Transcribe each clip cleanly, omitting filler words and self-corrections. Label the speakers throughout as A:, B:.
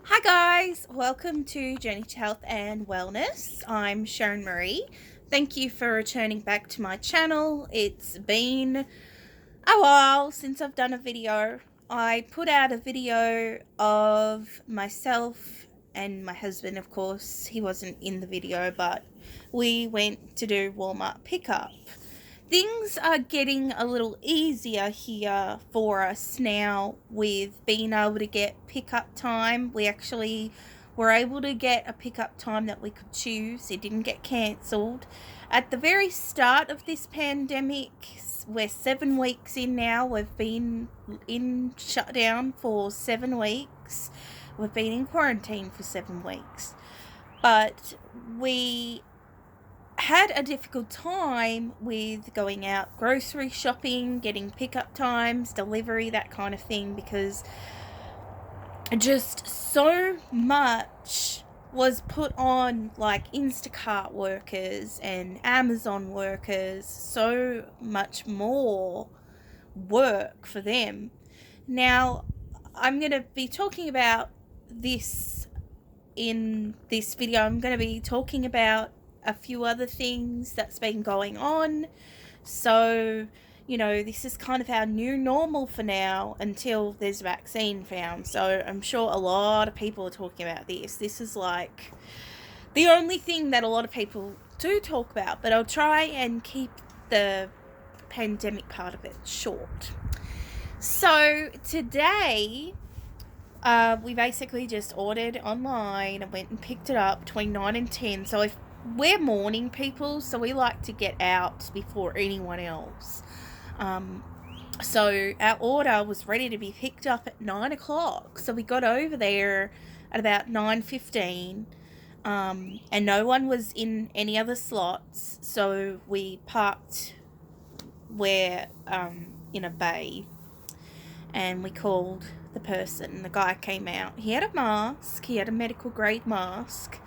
A: Hi guys, welcome to Journey to Health and Wellness. I'm Sharon Marie. Thank you for returning back to my channel. It's been a while since I've done a video. I put out a video of myself and my husband, of course. He wasn't in the video, but we went to do Walmart pickup. Things are getting a little easier here for us now with being able to get pickup time. We actually were able to get a pickup time that we could choose. It didn't get cancelled. At the very start of this pandemic, we're 7 weeks in now. We've been in shutdown for 7 weeks. We've been in quarantine for 7 weeks. But we had a difficult time with going out grocery shopping, getting pickup times, delivery, that kind of thing, because just so much was put on, like Instacart workers and Amazon workers, so much more work for them. Now, I'm going to be talking about this in this video. I'm going to be talking about a few other things that's been going on. So, this is kind of our new normal for now until there's a vaccine found. So I'm sure a lot of people are talking about this. This is like the only thing that a lot of people do talk about, but I'll try and keep the pandemic part of it short. So today, we basically just ordered online and went and picked it up between 9 and 10. So if we're morning people, so we like to get out before anyone else. So our order was ready to be picked up at 9 o'clock. So we got over there at about 9:15, and no one was in any other slots. So we parked where in a bay, and we called the person. The guy came out. He had a mask. He had a medical grade mask,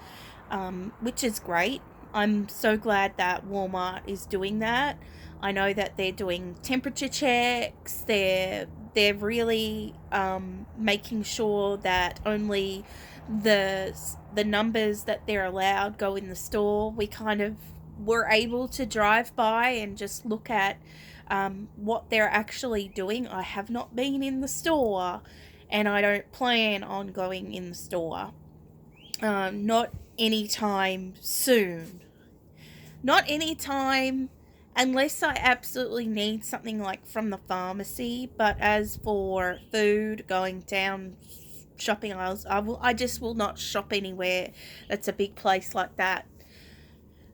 A: which is great. I'm so glad that Walmart is doing that. I know that they're doing temperature checks. They're really making sure that only the numbers that they're allowed go in the store. We kind of were able to drive by and just look at what they're actually doing. I have not been in the store, and I don't plan on going in the store. Not anytime soon. Not anytime unless I absolutely need something like from the pharmacy. But as for food, going down shopping aisles, I just will not shop anywhere that's a big place like that.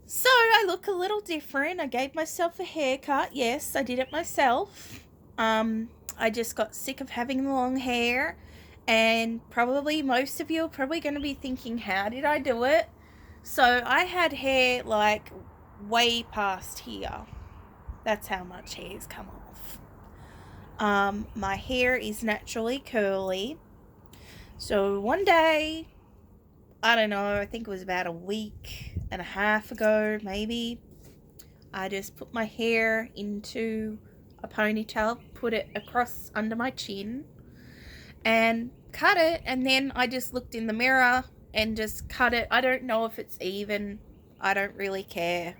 A: So I look a little different. I gave myself a haircut. Yes, I did it myself. I just got sick of having the long hair. And probably most of you are probably going to be thinking, how did I do it? So I had hair like way past here. That's how much hair's come off. My hair is naturally curly. So one day, I don't know, I think it was about a week and a half ago, maybe, I just put my hair into a ponytail, put it across under my chin, and cut it. And then I just looked in the mirror and just cut it. I don't know if it's even. I don't really care.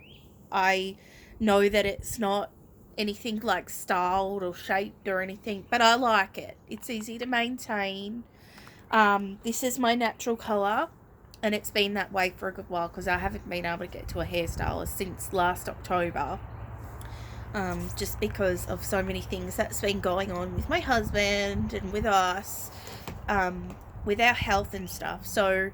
A: I know that it's not anything like styled or shaped or anything, but I like it. It's easy to maintain. This is my natural colour, and it's been that way for a good while because I haven't been able to get to a hairstylist since last October. Just because of so many things that's been going on with my husband and with us, with our health and stuff. So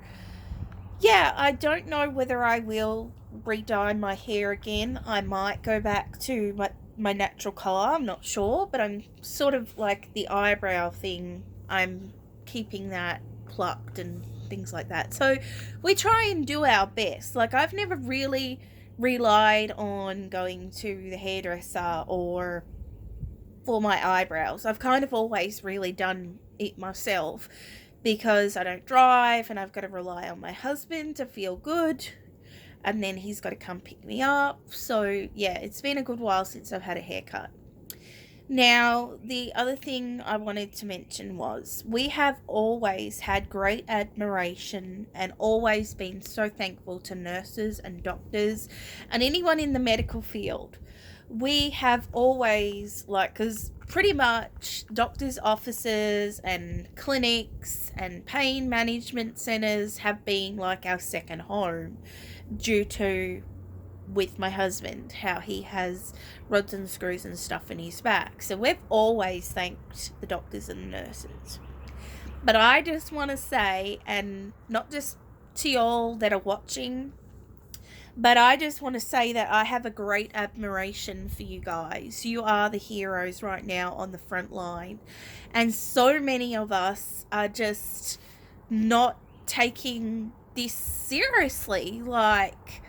A: yeah, I don't know whether I will re-dye my hair again. I might go back to my natural colour. I'm not sure, but I'm sort of like the eyebrow thing. I'm keeping that plucked and things like that. So we try and do our best. Like, I've never really relied on going to the hairdresser or for my eyebrows. I've kind of always really done it myself because I don't drive and I've got to rely on my husband to feel good, and then he's got to come pick me up. So yeah, it's been a good while since I've had a haircut. Now, the other thing I wanted to mention was we have always had great admiration and always been so thankful to nurses and doctors and anyone in the medical field. We have always, like, because pretty much doctors' offices and clinics and pain management centers have been like our second home due to with my husband, how he has rods and screws and stuff in his back. So we've always thanked the doctors and the nurses. But I just want to say, and not just to y'all that are watching, but I just want to say that I have a great admiration for you guys. You are the heroes right now on the front line. And so many of us are just not taking this seriously. Like,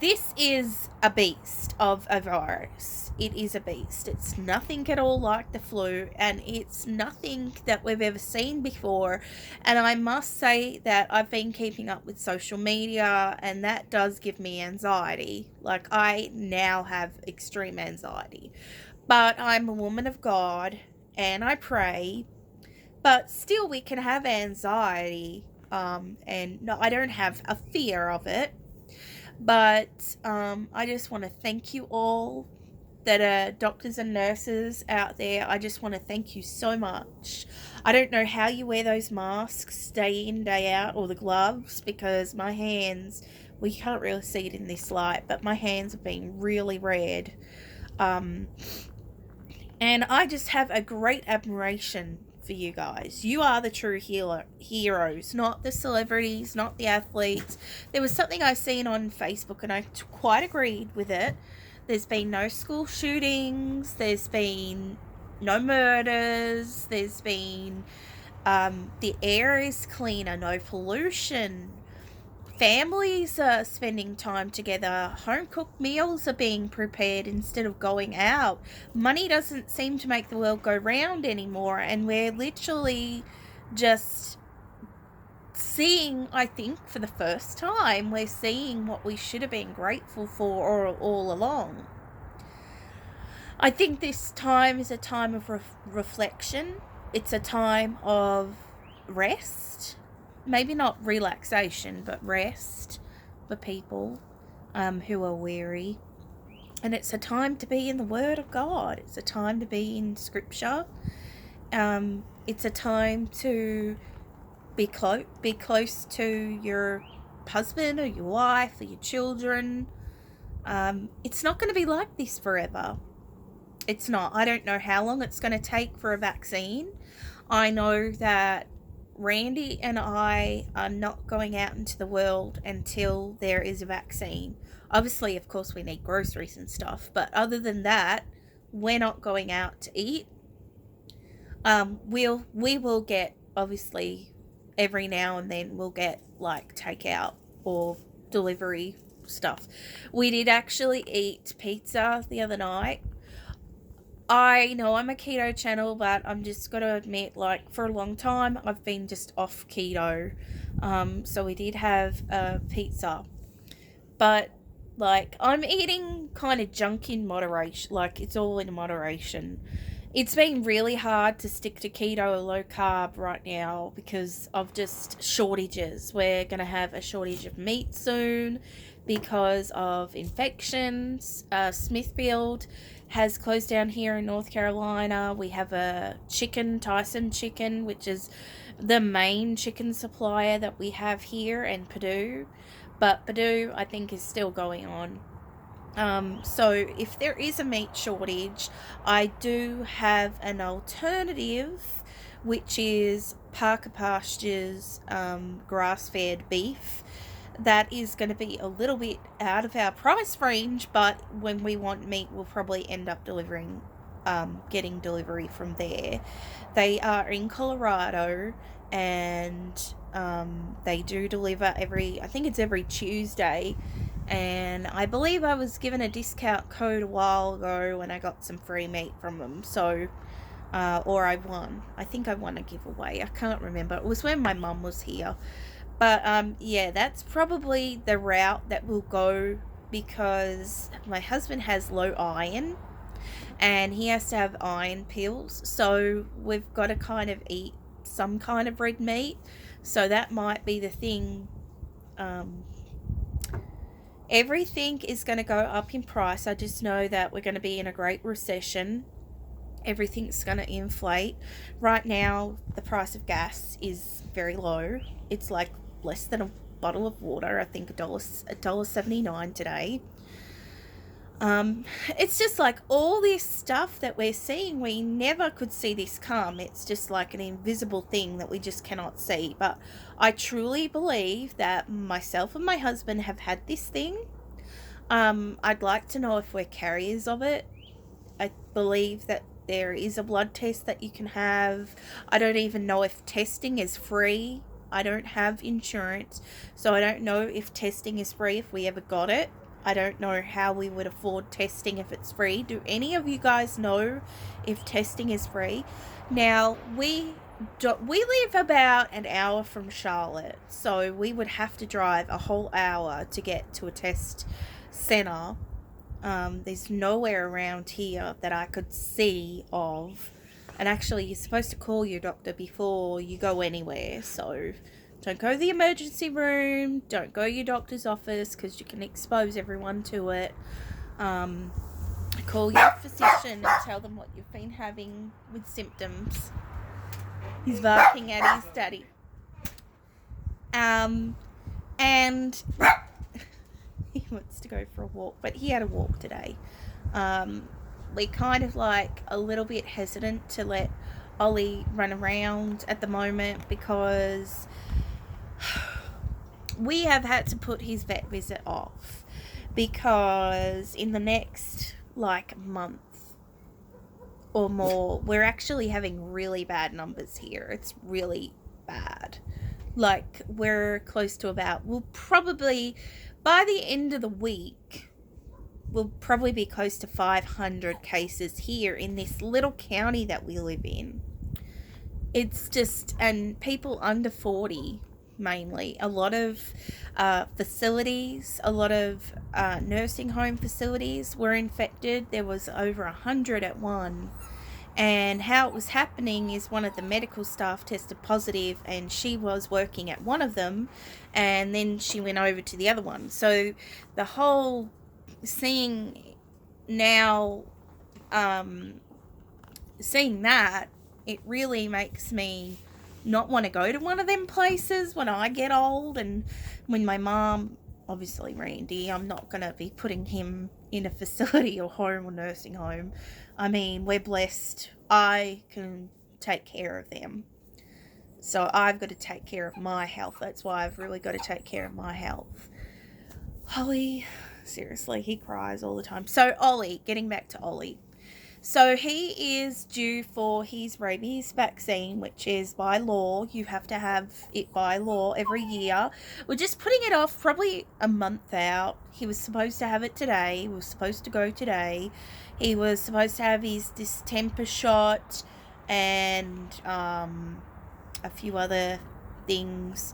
A: this is a beast of a virus. It is a beast. It's nothing at all like the flu, and it's nothing that we've ever seen before. And I must say that I've been keeping up with social media, and that does give me anxiety. Like, I now have extreme anxiety. But I'm a woman of God, and I pray. But still, we can have anxiety. And no, I don't have a fear of it. But I just want to thank you all that are doctors and nurses out there. I just want to thank you so much. I don't know how you wear those masks day in, day out, or the gloves, because my hands, we can't really see it in this light, but my hands have been really red. And I just have a great admiration for you guys. You are the true heroes, not the celebrities, not the athletes. There was something I seen on Facebook and I quite agreed with it. There's been no school shootings, there's been no murders, there's been the air is cleaner, no pollution. Families are spending time together. Home cooked meals are being prepared instead of going out. Money doesn't seem to make the world go round anymore, and we're literally just seeing, I think, for the first time, we're seeing what we should have been grateful for all along. I think this time is a time of reflection. It's a time of rest. Maybe not relaxation, but rest for people who are weary. And it's a time to be in the Word of God. It's a time to be in Scripture. It's a time to be close to your husband or your wife or your children. It's not going to be like this forever. It's not. I don't know how long it's going to take for a vaccine. I know that Randy and I are not going out into the world until there is a vaccine. Obviously, of course, we need groceries and stuff, but other than that, we're not going out to eat. We will get, obviously, every now and then we'll get like takeout or delivery stuff. We did actually eat pizza the other night. I know I'm a keto channel, but I'm just got to admit, like, for a long time, I've been just off keto. So we did have a pizza. But, like, I'm eating kind of junk in moderation. Like, it's all in moderation. It's been really hard to stick to keto or low carb right now because of just shortages. We're going to have a shortage of meat soon because of infections. Smithfield has closed down here in North Carolina. We have a chicken, Tyson chicken, which is the main chicken supplier that we have here, and Purdue. But Purdue, I think, is still going on. So if there is a meat shortage, I do have an alternative, which is Parker Pastures grass-fed beef. That is going to be a little bit out of our price range, but when we want meat, we'll probably end up getting delivery from there. They are in Colorado, and they do deliver I think it's every Tuesday. And I believe I was given a discount code a while ago when I got some free meat from them. So, or I won. I think I won a giveaway. I can't remember. It was when my mum was here. But, yeah, that's probably the route that we'll go because my husband has low iron. and he has to have iron pills. So we've got to kind of eat some kind of red meat. So that might be the thing. Everything is going to go up in price. I just know that we're going to be in a great recession. Everything's going to inflate. Right now, the price of gas is very low. It's like less than a bottle of water. I think $1.79 today. It's just like all this stuff that we're seeing, we never could see this come. It's just like an invisible thing that we just cannot see. But I truly believe that myself and my husband have had this thing. I'd like to know if we're carriers of it. I believe that there is a blood test that you can have. I don't even know if testing is free. I don't have insurance, so I don't know if testing is free if we ever got it. I don't know how we would afford testing if it's free. Do any of you guys know if testing is free? Now, we live about an hour from Charlotte, so we would have to drive a whole hour to get to a test centre. There's nowhere around here that I could see of. And actually, you're supposed to call your doctor before you go anywhere, so don't go to the emergency room, don't go to your doctor's office, because you can expose everyone to it. Call your physician and tell them what you've been having with symptoms. He's barking at his daddy. And he wants to go for a walk, but he had a walk today. We're kind of like a little bit hesitant to let Ollie run around at the moment because we have had to put his vet visit off because in the next like month or more, we're actually having really bad numbers here. It's really bad. Like, we're close to we'll probably, by the end of the week, we'll probably be close to 500 cases here in this little county that we live in. It's just, and people under 40 mainly. A lot of facilities, a lot of nursing home facilities were infected. There was over 100 at one. And how it was happening is one of the medical staff tested positive, and she was working at one of them, and then she went over to the other one. So the whole seeing that, it really makes me not want to go to one of them places when I get old. And when my mom, obviously Randy, I'm not going to be putting him in a facility or home or nursing home. I mean, we're blessed. I can take care of them. So I've got to take care of my health. That's why I've really got to take care of my health. Ollie, seriously, he cries all the time. So Ollie, getting back to Ollie. So he is due for his rabies vaccine, which is by law. You have to have it by law every year. We're just putting it off probably a month out. He was supposed to have it today. He was supposed to go today. He was supposed to have his distemper shot and a few other things.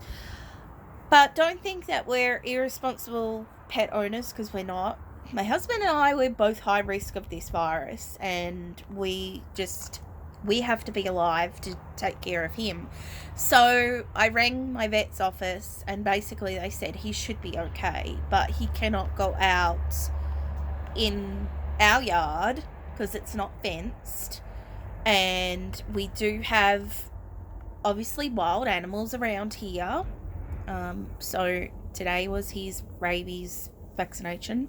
A: But don't think that we're irresponsible pet owners, because we're not. My husband and I, we're both high risk of this virus, and we have to be alive to take care of him. So I rang my vet's office, and basically they said he should be okay, but he cannot go out in our yard because it's not fenced, and we do have obviously wild animals around here. So today was his rabies vaccination.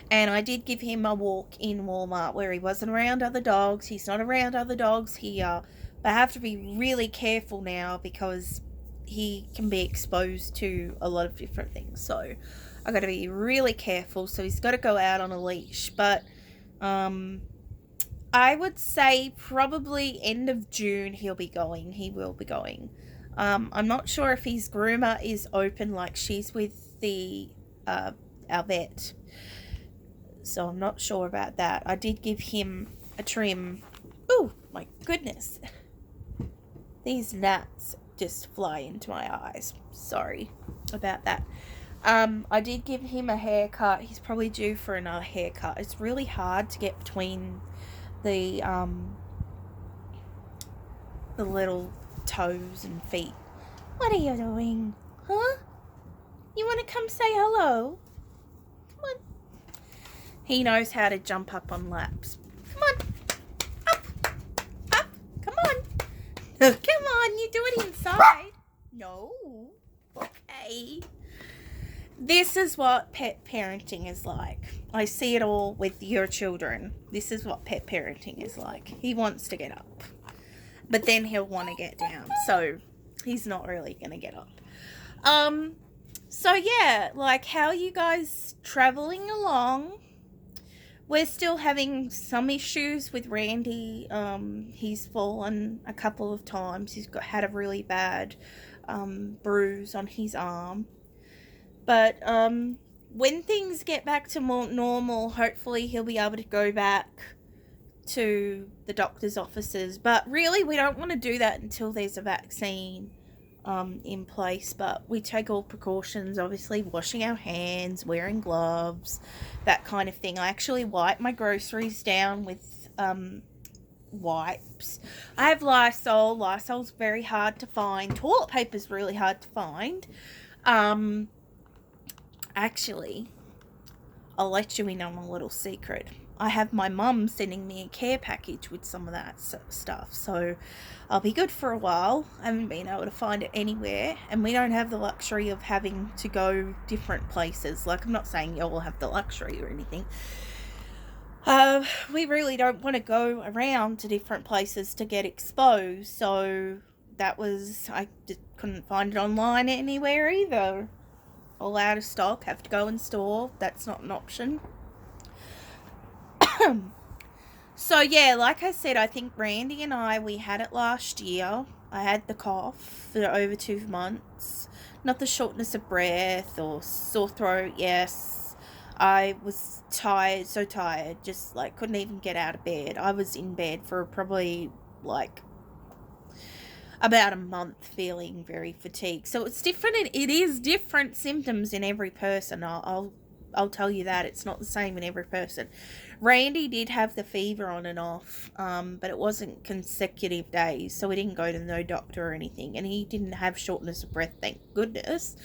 A: And I did give him a walk in Walmart where he wasn't around other dogs. He's not around other dogs here. But I have to be really careful now because he can be exposed to a lot of different things. So I've got to be really careful. So he's got to go out on a leash. But I would say probably end of June he will be going. I'm not sure if his groomer is open, like she's with our vet. So I'm not sure about that. I did give him a trim. Oh, my goodness. These gnats just fly into my eyes. Sorry about that. I did give him a haircut. He's probably due for another haircut. It's really hard to get between the little toes and feet. What are you doing? Huh? You want to come say hello? Come on. He knows how to jump up on laps. Come on. Up. Up. Come on. Come on. You do it inside. No. Okay. This is what pet parenting is like. I see it all with your children. This is what pet parenting is like. He wants to get up, but then he'll want to get down. So he's not really going to get up. So yeah, like, how are you guys traveling along? We're still having some issues with Randy. He's fallen a couple of times. He's had a really bad bruise on his arm. But when things get back to more normal, hopefully he'll be able to go back to the doctor's offices. But really, we don't want to do that until there's a vaccine in place. But we take all precautions, obviously washing our hands, wearing gloves, that kind of thing. I actually wipe my groceries down with wipes. I have Lysol. Lysol's very hard to find. Toilet paper's really hard to find. Actually, I'll let you in on a little secret. I have my mum sending me a care package with some of that stuff, so I'll be good for a while. I haven't been able to find it anywhere, and we don't have the luxury of having to go different places. Like, I'm not saying you all have the luxury or anything. We really don't want to go around to different places to get exposed, so I couldn't find it online anywhere either. All out of stock, have to go in store. That's not an option. So yeah, like I said, I think Randy and we had it last year. I had the cough for over 2 months. Not the shortness of breath or sore throat, yes. I was tired, so tired, just like couldn't even get out of bed. I was in bed for probably like about a month, feeling very fatigued. So it's different. It is different symptoms in every person. I'll tell you that. It's not the same in every person. Randy did have the fever on and off, but it wasn't consecutive days, so we didn't go to no doctor or anything. And he didn't have shortness of breath, thank goodness,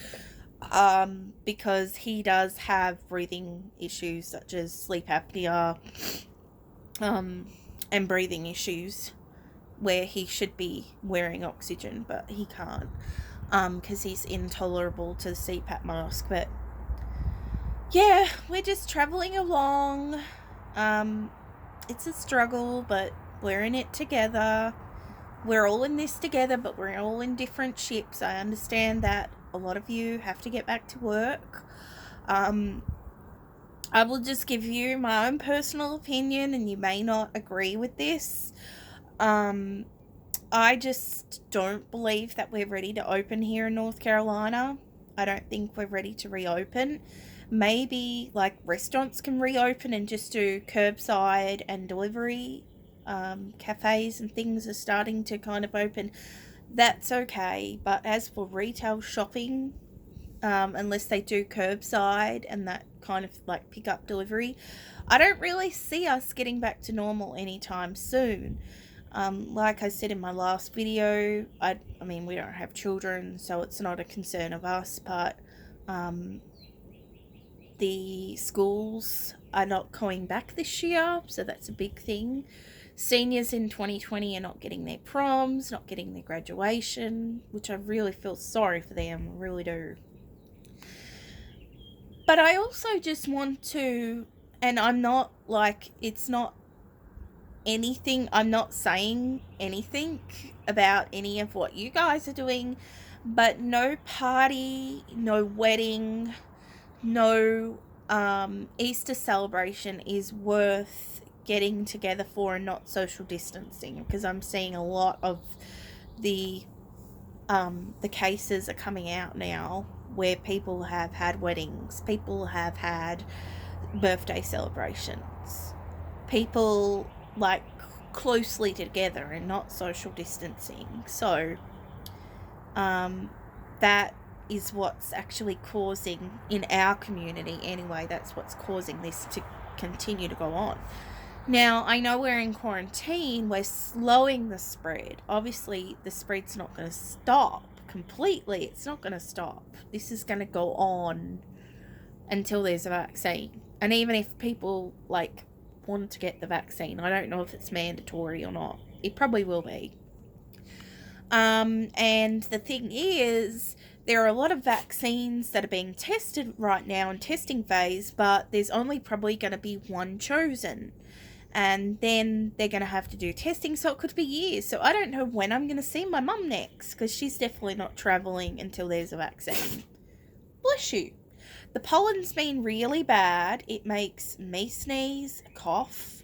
A: because he does have breathing issues such as sleep apnea, and breathing issues, where he should be wearing oxygen, but he can't, because he's intolerable to the CPAP mask. But yeah, we're just traveling along. It's a struggle, but we're in it together. We're all in this together, but we're all in different ships. I understand that a lot of you have to get back to work. I will just give you my own personal opinion, and you may not agree with this. I just don't believe that we're ready to open here in North Carolina. I don't think we're ready to reopen. Maybe like restaurants can reopen and just do curbside and delivery. Cafes and things are starting to kind of open. That's okay. But as for retail shopping, unless they do curbside and that kind of like pick up delivery, I don't really see us getting back to normal anytime soon. Like I said in my last video, I mean, we don't have children, so it's not a concern of us, but the schools are not going back this year, so that's a big thing. Seniors in 2020 are not getting their proms, not getting their graduation, which I really feel sorry for them, I really do. But I also just want to, and I'm not like, it's not anything, I'm not saying anything about any of what you guys are doing, but no party, no wedding, no Easter celebration is worth getting together for and not social distancing, because I'm seeing a lot of the cases are coming out now where people have had weddings, people have had birthday celebrations, people like closely together and not social distancing. So that is what's actually causing, in our community anyway, that's what's causing this to continue to go on. Now, I know we're in quarantine, we're slowing the spread. Obviously, the spread's not going to stop completely. It's not going to stop. This is going to go on until there's a vaccine. And even if people, like, want to get the vaccine, I don't know if it's mandatory or not. It probably will be. And the thing is, there are a lot of vaccines that are being tested right now in testing phase, but there's only probably going to be one chosen. And then they're going to have to do testing, so it could be years. So I don't know when I'm going to see my mum next, because she's definitely not travelling until there's a vaccine. Bless you. The pollen's been really bad. It makes me sneeze, cough.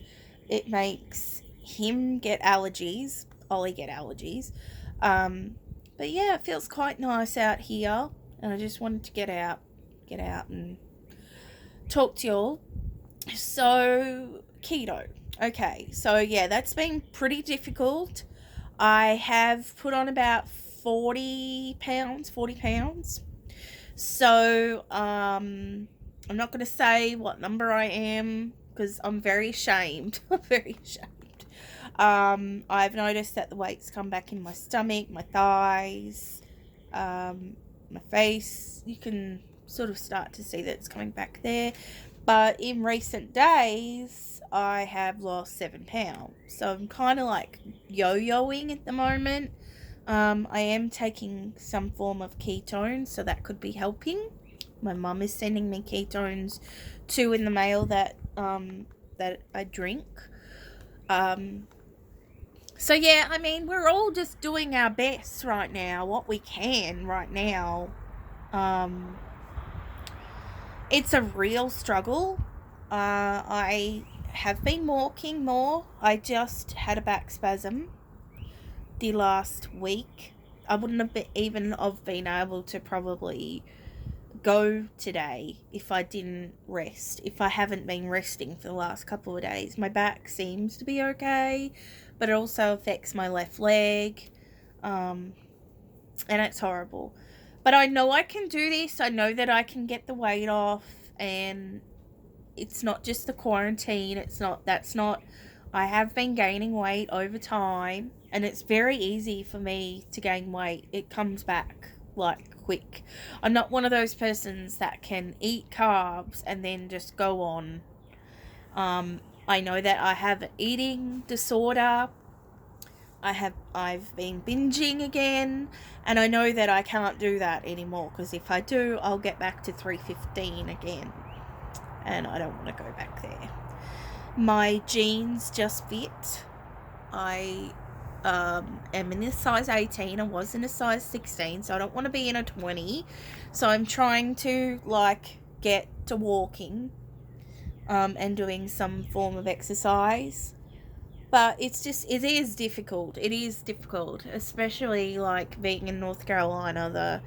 A: It makes him get allergies. Ollie get allergies. But yeah, it feels quite nice out here. And I just wanted to get out and talk to y'all. So, keto. Okay, so yeah, that's been pretty difficult. I have put on about 40 pounds. So, I'm not going to say what number I am, because I'm very ashamed. I'm very ashamed. I've noticed that the weight's come back in my stomach, my thighs, my face. You can sort of start to see that it's coming back there. But in recent days, I have lost 7 pounds. So I'm kind of like yo-yoing at the moment. I am taking some form of ketones, so that could be helping. My mum is sending me ketones too in the mail that I drink. So yeah, I mean, we're all just doing our best right now, what we can right now. It's a real struggle. I have been walking more. I just had a back spasm the last week. I wouldn't have been able to probably go today if I didn't rest. If I haven't been resting for the last couple of days. My back seems to be okay, but it also affects my left leg. And it's horrible. But I know I can do this. I know that I can get the weight off, and it's not just the quarantine. I have been gaining weight over time, and it's very easy for me to gain weight. It comes back like quick. I'm not one of those persons that can eat carbs and then just go on. I know that I have an eating disorder. I've been binging again, and I know that I can't do that anymore, because if I do, I'll get back to 315 again, and I don't want to go back there. My jeans just fit. I am in a size 18. I was in a size 16, so I don't want to be in a 20. So I'm trying to get to walking and doing some form of exercise. But it is difficult. It is difficult, especially being in North Carolina.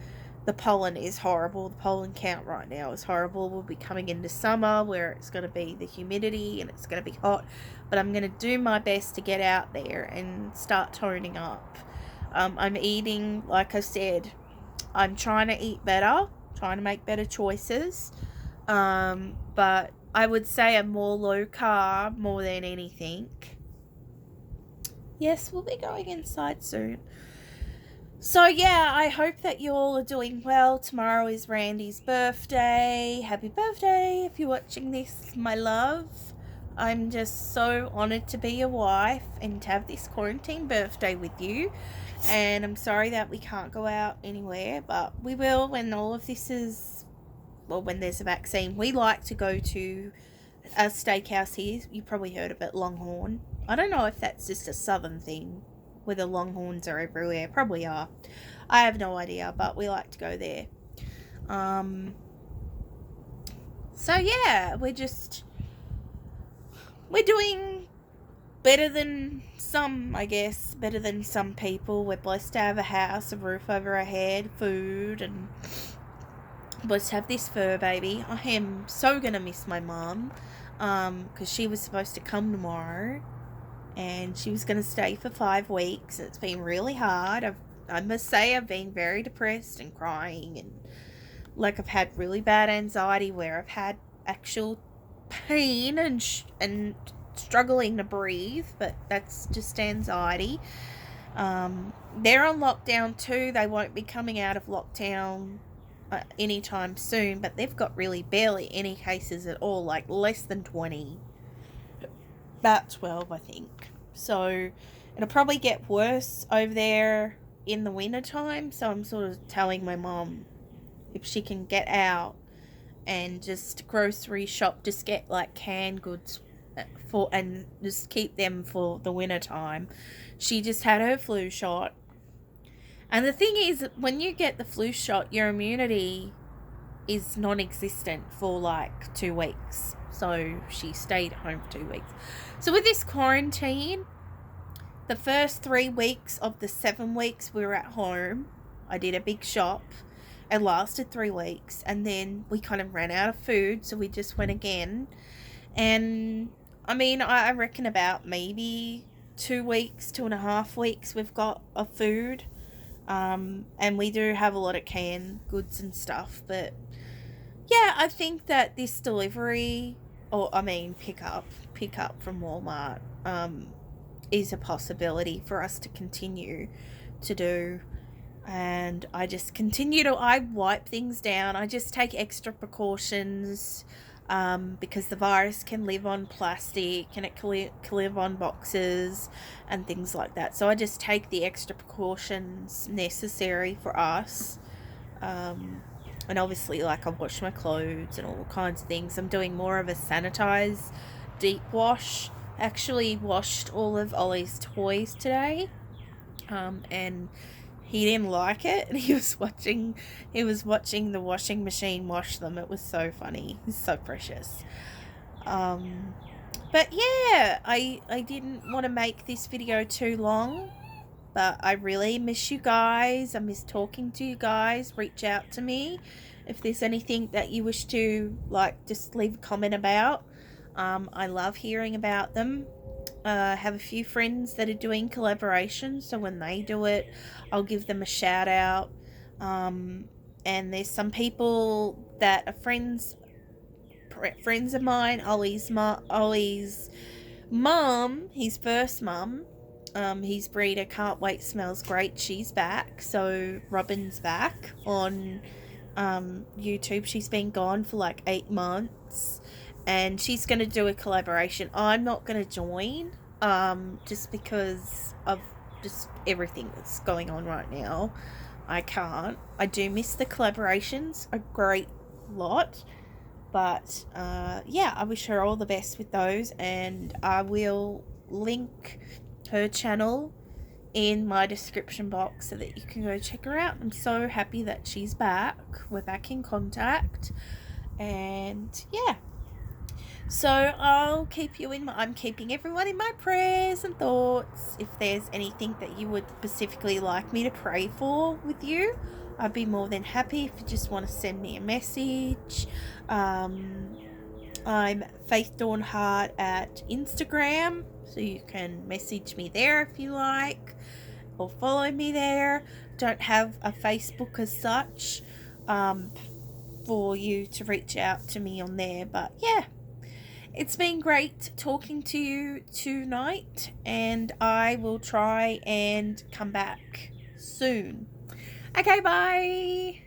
A: The pollen is horrible. The pollen count right now is horrible. We'll be coming into summer where it's going to be the humidity and it's going to be hot. But I'm going to do my best to get out there and start toning up. I'm eating, like I said, I'm trying to eat better, trying to make better choices. But I would say I'm more low carb more than anything. Yes, we'll be going inside soon. So yeah, I hope that you all are doing well. Tomorrow is Randy's birthday. Happy birthday if you're watching this, my love. I'm just so honoured to be your wife and to have this quarantine birthday with you. And I'm sorry that we can't go out anywhere, but we will when all of this is, when there's a vaccine. We like to go to a steakhouse here. You probably heard of it, Longhorn. I don't know if that's just a southern thing where the Longhorns are everywhere. Probably are. I have no idea, but we like to go there. So yeah, we're doing better than some, I guess. Better than some people. We're blessed to have a house, a roof over our head, food, and blessed to have this fur baby. I am so gonna miss my mum, because she was supposed to come tomorrow. And she was going to stay for 5 weeks. It's been really hard. I've I must say I've been very depressed and crying, and like I've had really bad anxiety where I've had actual pain and struggling to breathe, but that's just anxiety. They're on lockdown too. They won't be coming out of lockdown anytime soon, but they've got really barely any cases at all, like less than 20, about 12 I think. So it'll probably get worse over there in the winter time, so I'm sort of telling my mom if she can get out and just grocery shop, just get like canned goods for, and just keep them for the winter time. She just had her flu shot, and the thing is, when you get the flu shot, your immunity is non-existent for like 2 weeks. So she stayed home for 2 weeks. So with this quarantine, the first 3 weeks of the 7 weeks we were at home, I did a big shop. It lasted 3 weeks, and then we kind of ran out of food, so we just went again. And I mean, I reckon about maybe 2 weeks, 2.5 weeks we've got of food. And we do have a lot of canned goods and stuff, but yeah, I think that this delivery, or I mean pick up from Walmart, is a possibility for us to continue to do. And I just I wipe things down. I just take extra precautions, because the virus can live on plastic and it can live on boxes and things like that. So I just take the extra precautions necessary for us. And obviously, like, I wash my clothes and all kinds of things. I'm doing more of a sanitize deep wash. Actually washed all of Ollie's toys today, and he didn't like it. He was watching the washing machine wash them. It was so funny. He's so precious. But yeah, I didn't want to make this video too long, but I really miss you guys. I miss talking to you guys. Reach out to me if there's anything that you wish to, like, just leave a comment about. I love hearing about them. I have a few friends that are doing collaborations, so when they do it, I'll give them a shout out. And there's some people that are friends of mine. Ollie's mum, his first mum, his breeder Can't Wait Smells Great, she's back. So Robin's back on YouTube. She's been gone for like 8 months, and she's going to do a collaboration. I'm not going to join, just because of just everything that's going on right now. I can't. I do miss the collaborations a great lot, but yeah, I wish her all the best with those, and I will link her channel in my description box so that you can go check her out. I'm so happy that she's back. We're back in contact, and yeah. So I'm keeping everyone in my prayers and thoughts. If there's anything that you would specifically like me to pray for with you, I'd be more than happy if you just want to send me a message. I'm Faith Dawn Heart at Instagram, so you can message me there if you like, or follow me there. Don't have a Facebook as such, for you to reach out to me on there, but yeah. It's been great talking to you tonight, and I will try and come back soon. Okay, bye.